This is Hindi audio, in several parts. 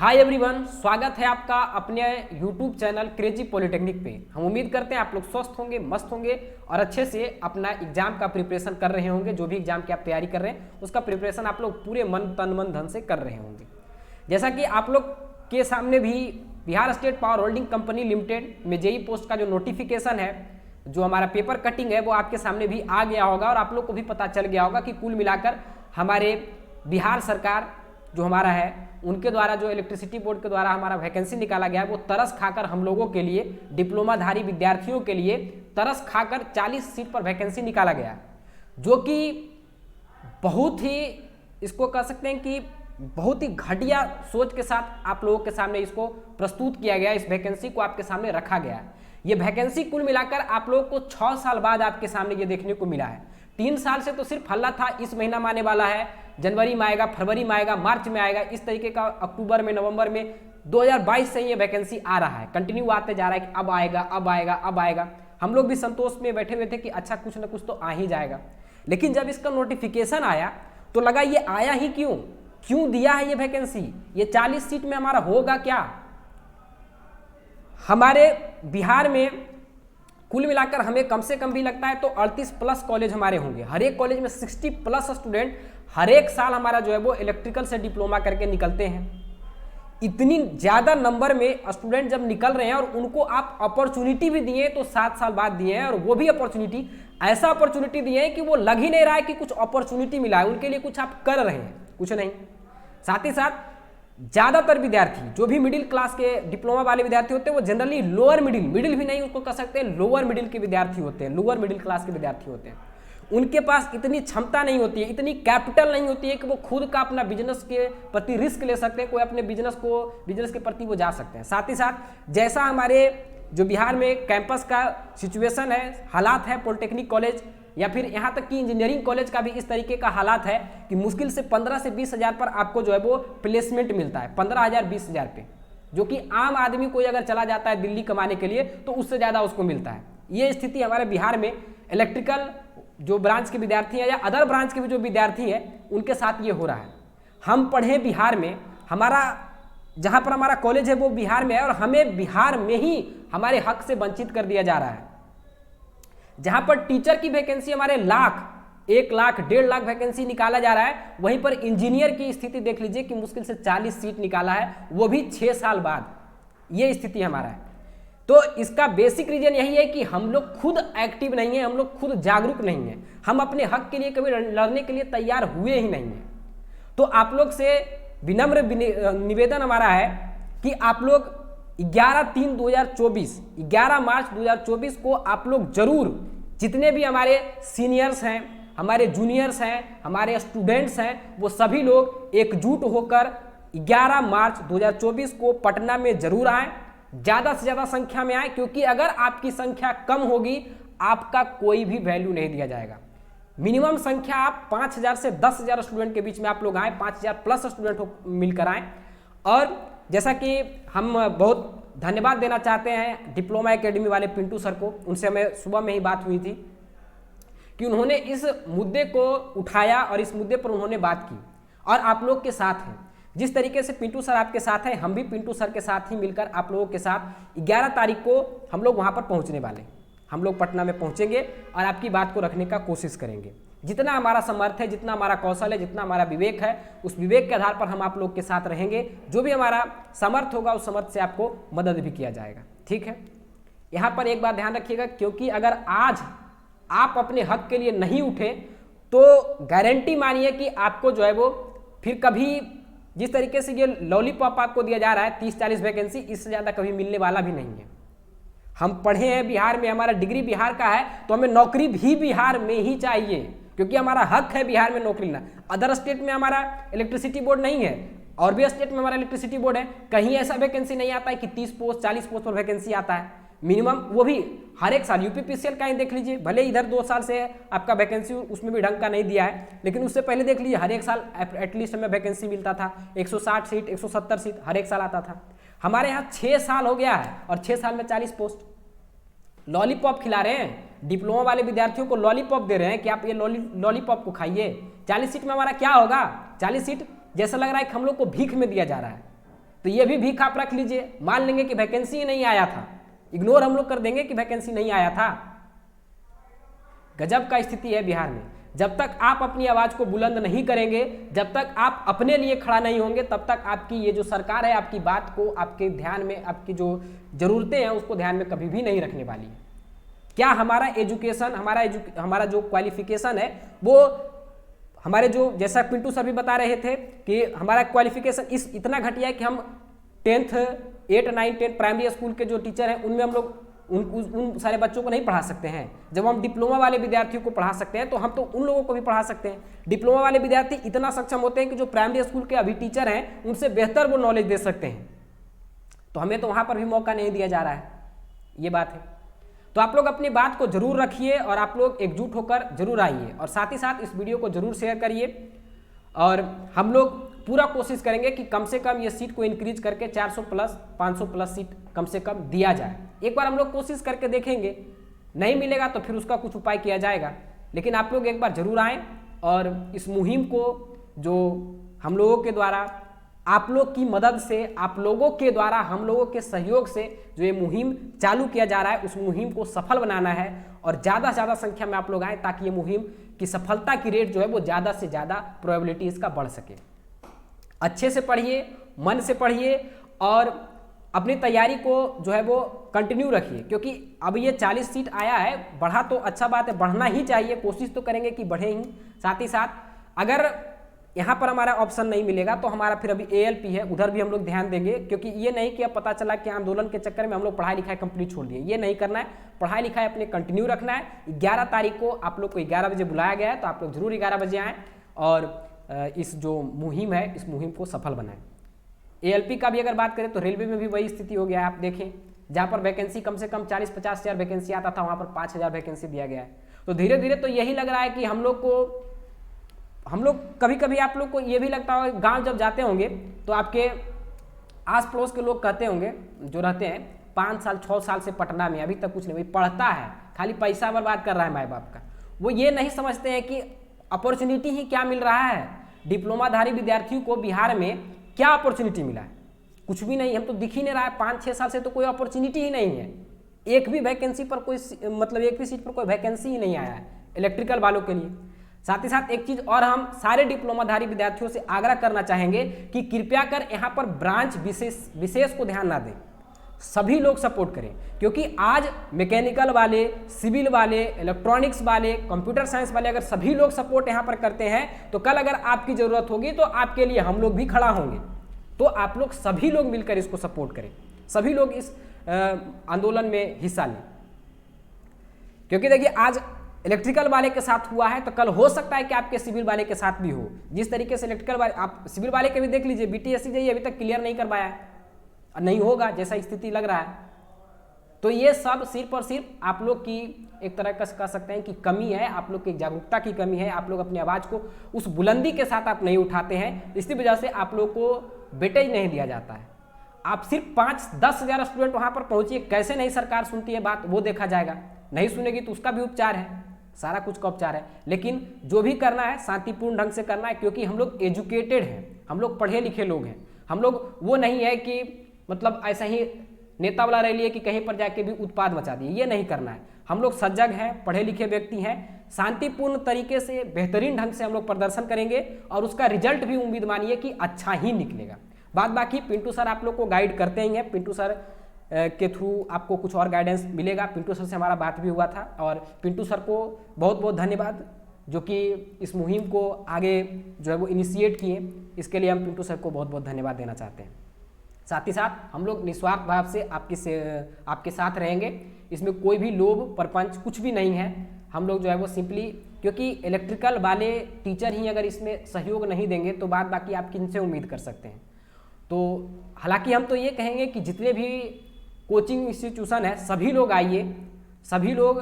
हाय एवरीवन, स्वागत है आपका अपने यूट्यूब चैनल क्रेजी पॉलिटेक्निक पे। हम उम्मीद करते हैं आप लोग स्वस्थ होंगे, मस्त होंगे और अच्छे से अपना एग्जाम का प्रिपरेशन कर रहे होंगे। जो भी एग्जाम की आप तैयारी कर रहे हैं उसका प्रिपरेशन आप लोग पूरे मन तन मन धन से कर रहे होंगे। जैसा कि आप लोग के सामने भी Bihar state power holding company limited में जेई पोस्ट का जो नोटिफिकेशन है, जो हमारा पेपर कटिंग है, वो आपके सामने भी आ गया होगा और आप लोग को भी पता चल गया होगा कि कुल मिलाकर हमारे बिहार सरकार जो हमारा है उनके द्वारा जो इलेक्ट्रिसिटी बोर्ड के द्वारा हमारा वैकेंसी निकाला गया है, वो तरस खाकर हम लोगों के लिए, डिप्लोमाधारी विद्यार्थियों के लिए तरस खाकर 40 सीट पर वैकेंसी निकाला गया, जो कि बहुत ही, इसको कह सकते हैं कि बहुत ही घटिया सोच के साथ आप लोगों के सामने इसको प्रस्तुत किया गया। इस वैकेंसी को आपके सामने रखा गया है। ये वैकेंसी कुल मिलाकर आप लोगों को 6 साल बाद आपके सामने ये देखने को मिला है। 3 साल से तो सिर्फ हल्ला था, इस महीना में आने वाला है, जनवरी में आएगा, फरवरी में आएगा, मार्च में आएगा, इस तरीके का अक्टूबर में, नवंबर में 2022 से ये वैकेंसी आ रहा है, कंटिन्यू आते जा रहा है कि अब आएगा, अब आएगा, अब आएगा। हम लोग भी संतोष में बैठे हुए थे कि अच्छा कुछ ना कुछ तो आ ही जाएगा। लेकिन जब इसका नोटिफिकेशन आया तो लगा ये आया ही क्यों दिया है ये वैकेंसी, ये 40 सीट में हमारा होगा क्या। हमारे बिहार में कुल मिलाकर हमें कम से कम भी लगता है तो 38+ कॉलेज हमारे होंगे। हर एक कॉलेज में 60+ स्टूडेंट हर एक साल हमारा जो है वो इलेक्ट्रिकल से डिप्लोमा करके निकलते हैं। इतनी ज़्यादा नंबर में स्टूडेंट जब निकल रहे हैं और उनको आप अपॉर्चुनिटी भी दिए तो 7 साल बाद दिए हैं, और वो भी अपॉर्चुनिटी ऐसा अपॉर्चुनिटी दिए हैं कि वो लग ही नहीं रहा है कि कुछ अपॉर्चुनिटी मिला है, उनके लिए कुछ आप कर रहे हैं, कुछ नहीं। साथ ही साथ ज़्यादातर विद्यार्थी जो भी मिडिल क्लास के डिप्लोमा वाले विद्यार्थी होते हैं वो जनरली लोअर मिडिल भी नहीं उसको कह सकते हैं, लोअर मिडिल के विद्यार्थी होते हैं, लोअर मिडिल क्लास के विद्यार्थी होते हैं। उनके पास इतनी क्षमता नहीं होती है, इतनी कैपिटल नहीं होती है कि वो खुद का अपना बिजनेस के प्रति रिस्क ले सकते हैं, कोई अपने बिजनेस के प्रति वो जा सकते हैं। साथ ही साथ जैसा हमारे जो बिहार में कैंपस का सिचुएशन है, हालात है, पॉलिटेक्निक कॉलेज या फिर यहाँ तक कि इंजीनियरिंग कॉलेज का भी इस तरीके का हालात है कि मुश्किल से 15 से 20 हज़ार पर आपको जो है वो प्लेसमेंट मिलता है, 15,000 20,000 पे, जो कि आम आदमी कोई अगर चला जाता है दिल्ली कमाने के लिए तो उससे ज़्यादा उसको मिलता है। ये स्थिति हमारे बिहार में इलेक्ट्रिकल जो ब्रांच के विद्यार्थी हैं या अदर ब्रांच के भी जो विद्यार्थी हैं उनके साथ ये हो रहा है। हम पढ़े बिहार में, हमारा जहाँ पर हमारा कॉलेज है वो बिहार में है और हमें बिहार में ही हमारे हक से वंचित कर दिया जा रहा है। जहाँ पर टीचर की वैकेंसी हमारे 1 लाख 1.5 लाख वैकेंसी निकाला जा रहा है, वहीं पर इंजीनियर की स्थिति देख लीजिए कि मुश्किल से 40 सीट निकाला है, वो भी 6 साल बाद। ये स्थिति हमारा है। तो इसका बेसिक रीजन यही है कि हम लोग खुद एक्टिव नहीं है, हम लोग खुद जागरूक नहीं है, हम अपने हक के लिए कभी लड़ने के लिए तैयार हुए ही नहीं है। तो आप लोग से विनम्र निवेदन हमारा है कि आप लोग 11 मार्च 2024 को आप लोग जरूर, जितने भी हमारे सीनियर्स हैं, हमारे जूनियर्स हैं, हमारे स्टूडेंट्स हैं, वो सभी लोग एकजुट होकर 11 मार्च 2024 को पटना में जरूर आएँ, ज़्यादा से ज़्यादा संख्या में आए, क्योंकि अगर आपकी संख्या कम होगी आपका कोई भी वैल्यू नहीं दिया जाएगा। मिनिमम संख्या आप 5,000 से 10,000 स्टूडेंट के बीच में आप लोग आए, 5,000+ स्टूडेंट मिलकर आए। और जैसा कि हम बहुत धन्यवाद देना चाहते हैं डिप्लोमा एकेडमी वाले पिंटू सर को, उनसे हमें सुबह में ही बात हुई थी कि उन्होंने इस मुद्दे को उठाया और इस मुद्दे पर उन्होंने बात की और आप लोग के साथ हैं। जिस तरीके से पिंटू सर आपके साथ हैं, हम भी पिंटू सर के साथ ही मिलकर आप लोगों के साथ 11 तारीख को हम लोग वहाँ पर पहुँचने वाले हैं। हम लोग पटना में पहुँचेंगे और आपकी बात को रखने का कोशिश करेंगे। जितना हमारा समर्थ है, जितना हमारा कौशल है, जितना हमारा विवेक है, उस विवेक के आधार पर हम आप लोग के साथ रहेंगे। जो भी हमारा समर्थ होगा उस समर्थ से आपको मदद भी किया जाएगा। ठीक है, यहाँ पर एक बात ध्यान रखिएगा, क्योंकि अगर आज आप अपने हक के लिए नहीं उठे तो गारंटी मानिए कि आपको जो है वो फिर कभी, जिस तरीके से ये लॉलीपॉप आपको दिया जा रहा है 30-40 वैकेंसी, इससे ज़्यादा कभी मिलने वाला भी नहीं है। हम पढ़े हैं बिहार में, हमारा डिग्री बिहार का है, तो हमें नौकरी भी बिहार में ही चाहिए, क्योंकि हमारा हक है बिहार में नौकरी लेना। अदर स्टेट में हमारा इलेक्ट्रिसिटी बोर्ड नहीं है और भी स्टेट में हमारा इलेक्ट्रिसिटी बोर्ड है, कहीं ऐसा वैकेंसी नहीं आता है कि 30 पोस्ट 40 पोस्ट पर वैकेंसी आता है मिनिमम, वो भी हर एक साल। यूपीपीसीएल का ही देख लीजिए, भले इधर 2 साल से आपका वैकेंसी उसमें भी ढंग का नहीं दिया है, लेकिन उससे पहले देख लीजिए हर एक साल एटलीस्ट हमें वैकेंसी मिलता था, 160 सीट 170 सीट हर एक साल आता था। हमारे यहाँ 6 साल हो गया है और 6 साल में 40 पोस्ट। लॉलीपॉप खिला रहे हैं, डिप्लोमा वाले विद्यार्थियों को लॉलीपॉप दे रहे हैं कि आप ये लॉलीपॉप को खाइए। 40 सीट में हमारा क्या होगा? 40 सीट जैसा लग रहा है कि हम लोग को भीख में दिया जा रहा है। तो ये भी भीख आप रख लीजिए, मान लेंगे कि वैकेंसी ही नहीं आया था, इग्नोर हम लोग कर देंगे कि वैकेंसी नहीं आया था। गजब का स्थिति है बिहार में। जब तक आप अपनी आवाज को बुलंद नहीं करेंगे, जब तक आप अपने लिए खड़ा नहीं होंगे, तब तक आपकी ये जो सरकार है आपकी बात को, आपके ध्यान में, आपकी जो जरूरतें हैं उसको ध्यान में कभी भी नहीं रखने वाली है। क्या हमारा एजुकेशन, हमारा जो क्वालिफिकेशन है वो हमारे जो, जैसा पिंटू सर भी बता रहे थे कि हमारा क्वालिफिकेशन इतना घटिया है कि हम 10th 8 9 10 प्राइमरी स्कूल के जो टीचर हैं उनमें हम लोग उन सारे बच्चों को नहीं पढ़ा सकते हैं। जब हम डिप्लोमा वाले विद्यार्थियों को पढ़ा सकते हैं तो हम तो उन लोगों को भी पढ़ा सकते हैं। डिप्लोमा वाले विद्यार्थी इतना सक्षम होते हैं कि जो प्राइमरी स्कूल के अभी टीचर हैं उनसे बेहतर वो नॉलेज दे सकते हैं। तो हमें तो वहाँ पर भी मौका नहीं दिया जा रहा है, ये बात है। तो आप लोग अपनी बात को जरूर रखिए और आप लोग एकजुट होकर जरूर आइए, और साथ ही साथ इस वीडियो को जरूर शेयर करिए। और हम लोग पूरा कोशिश करेंगे कि कम से कम ये सीट को इंक्रीज करके 400 प्लस 500 प्लस सीट कम से कम दिया जाए। एक बार हम लोग कोशिश करके देखेंगे, नहीं मिलेगा तो फिर उसका कुछ उपाय किया जाएगा। लेकिन आप लोग एक बार जरूर आएँ और इस मुहिम को, जो हम लोगों के द्वारा, आप लोग की मदद से, आप लोगों के द्वारा, हम लोगों के सहयोग से जो ये मुहिम चालू किया जा रहा है, उस मुहिम को सफल बनाना है और ज़्यादा से ज़्यादा संख्या में आप लोग आएँ ताकि ये मुहिम की सफलता की रेट जो है वो ज़्यादा से ज़्यादा प्रोबेबिलिटी इसका बढ़ सके। अच्छे से पढ़िए, मन से पढ़िए और अपनी तैयारी को जो है वो कंटिन्यू रखिए, क्योंकि अब ये 40 सीट आया है, बढ़ा तो अच्छा बात है, बढ़ना ही चाहिए, कोशिश तो करेंगे कि बढ़े ही। साथ ही साथ अगर यहाँ पर हमारा ऑप्शन नहीं मिलेगा तो हमारा फिर अभी ALP है, उधर भी हम लोग ध्यान देंगे। क्योंकि ये नहीं कि अब पता चला कि आंदोलन के चक्कर में हम लोग पढ़ाई लिखाई कंप्लीट छोड़ दिए, ये नहीं करना है। पढ़ाई लिखाई अपने कंटिन्यू रखना है। 11 तारीख को आप लोग को 11 बजे बुलाया गया है, तो आप लोग जरूर 11 बजे आएँ और इस जो मुहिम है, इस मुहिम को सफल बनाएं। ALP का भी अगर बात करें तो रेलवे में भी वही स्थिति हो गया है। आप देखें, जहाँ पर वैकेंसी कम से कम 40-50 हज़ार वैकेंसी आता था, वहाँ पर 5,000 वैकेंसी दिया गया है। तो धीरे धीरे तो यही लग रहा है कि हम लोग कभी कभी आप लोग को ये भी लगता होगा, गांव जब जाते होंगे तो आपके आस पड़ोस के लोग कहते होंगे जो रहते हैं 5 साल 6 साल से पटना में, अभी तक कुछ नहीं, वही पढ़ता है, खाली पैसा बर्बाद कर रहा है माँ बाप का। वो ये नहीं समझते हैं कि अपॉर्चुनिटी ही क्या मिल रहा है। डिप्लोमाधारी विद्यार्थियों को बिहार में क्या अपॉर्चुनिटी मिला है? कुछ भी नहीं। हम तो दिख ही नहीं रहा है, 5-6 साल से तो कोई अपॉर्चुनिटी ही नहीं है। एक भी वैकेंसी पर कोई, मतलब एक भी सीट पर कोई वैकेंसी ही नहीं आया है इलेक्ट्रिकल वालों के लिए। साथ ही साथ एक चीज़ और हम सारे डिप्लोमाधारी विद्यार्थियों से आग्रह करना चाहेंगे कि कृपया कर यहाँ पर ब्रांच विशेष को ध्यान ना दें, सभी लोग सपोर्ट करें। क्योंकि आज मैकेनिकल वाले, सिविल वाले, इलेक्ट्रॉनिक्स वाले, कंप्यूटर साइंस वाले अगर सभी लोग सपोर्ट यहाँ पर करते हैं तो कल अगर आपकी ज़रूरत होगी तो आपके लिए हम लोग भी खड़ा होंगे। तो आप लोग सभी लोग मिलकर इसको सपोर्ट करें, सभी लोग इस आंदोलन में हिस्सा लें। क्योंकि देखिए आज इलेक्ट्रिकल वाले के साथ हुआ है तो कल हो सकता है कि आपके सिविल वाले के साथ भी हो। जिस तरीके से इलेक्ट्रिकल वाले, आप सिविल वाले के भी देख लीजिए, BTSC JEE अभी तक क्लियर नहीं कर पाया है, नहीं होगा जैसा स्थिति लग रहा है। तो ये सब सिर्फ और सिर्फ आप लोग की एक तरह का कह सकते हैं कि कमी है, आप लोग की जागरूकता की कमी है। आप लोग अपनी आवाज़ को उस बुलंदी के साथ आप नहीं उठाते हैं, इसी वजह से आप लोग को वेटेज नहीं दिया जाता है। आप सिर्फ 5-10 हज़ार स्टूडेंट वहाँ पर पहुँचिए, कैसे नहीं सरकार सुनती है बात वो देखा जाएगा। नहीं सुनेगी तो उसका भी उपचार है, सारा कुछ का उपचार है। लेकिन जो भी करना है शांतिपूर्ण ढंग से करना है, क्योंकि हम लोग एजुकेटेड हैं, हम लोग पढ़े लिखे लोग हैं। हम लोग वो नहीं है कि मतलब ऐसा ही नेता वाला रह लिए कि कहीं पर जाके भी उत्पाद मचा दिए, ये नहीं करना है। हम लोग सजग हैं, पढ़े लिखे व्यक्ति हैं, शांतिपूर्ण तरीके से बेहतरीन ढंग से हम लोग प्रदर्शन करेंगे और उसका रिजल्ट भी उम्मीद मानिए कि अच्छा ही निकलेगा। बाद बाकी पिंटू सर आप लोग को गाइड करते ही हैं, पिंटू सर के थ्रू आपको कुछ और गाइडेंस मिलेगा। पिंटू सर से हमारा बात भी हुआ था और पिंटू सर को बहुत बहुत धन्यवाद जो कि इस मुहिम को आगे जो है वो इनिशिएट किए। इसके लिए हम पिंटू सर को बहुत बहुत धन्यवाद देना चाहते हैं। साथ ही साथ हम लोग निस्वार्थ भाव से आपके साथ रहेंगे, इसमें कोई भी लोभ प्रपंच कुछ भी नहीं है। हम लोग जो है वो सिंपली, क्योंकि इलेक्ट्रिकल वाले टीचर ही अगर इसमें सहयोग नहीं देंगे तो बाद बाकी आप किन से उम्मीद कर सकते हैं। तो हालांकि हम तो ये कहेंगे कि जितने भी कोचिंग इंस्टीट्यूशन है सभी लोग आइए, सभी लोग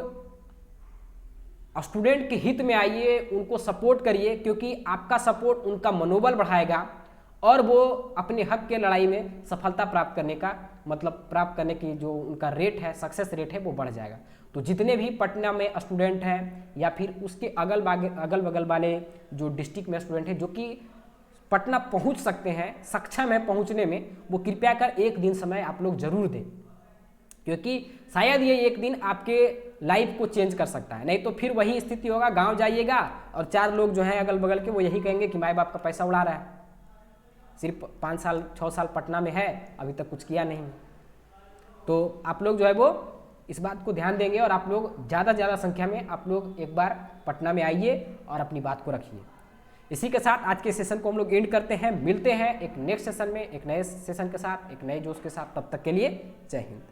स्टूडेंट के हित में आइए, उनको सपोर्ट करिए, क्योंकि आपका सपोर्ट उनका मनोबल बढ़ाएगा और वो अपने हक के लड़ाई में सफलता प्राप्त करने का प्राप्त करने की जो उनका रेट है, सक्सेस रेट है, वो बढ़ जाएगा। तो जितने भी पटना में स्टूडेंट हैं या फिर उसके अगल बगल वाले जो डिस्ट्रिक्ट में स्टूडेंट हैं जो कि पटना पहुंच सकते हैं, सक्षम है पहुंचने में, वो कृपया कर एक दिन समय आप लोग जरूर दें, क्योंकि शायद ये एक दिन आपके लाइफ को चेंज कर सकता है। नहीं तो फिर वही स्थिति होगा, गांव जाइएगा और 4 लोग जो हैं अगल बगल के वो यही कहेंगे कि माँ बाप का पैसा उड़ा रहा है, सिर्फ 5 साल 6 साल पटना में है, अभी तक कुछ किया नहीं। तो आप लोग जो है वो इस बात को ध्यान देंगे और आप लोग ज़्यादा से ज़्यादा संख्या में आप लोग एक बार पटना में आइए और अपनी बात को रखिए। इसी के साथ आज के सेशन को हम लोग एंड करते हैं। मिलते हैं एक नेक्स्ट सेशन में, एक नए सेशन के साथ, एक नए जोश के साथ। तब तक के लिए जय हिंद।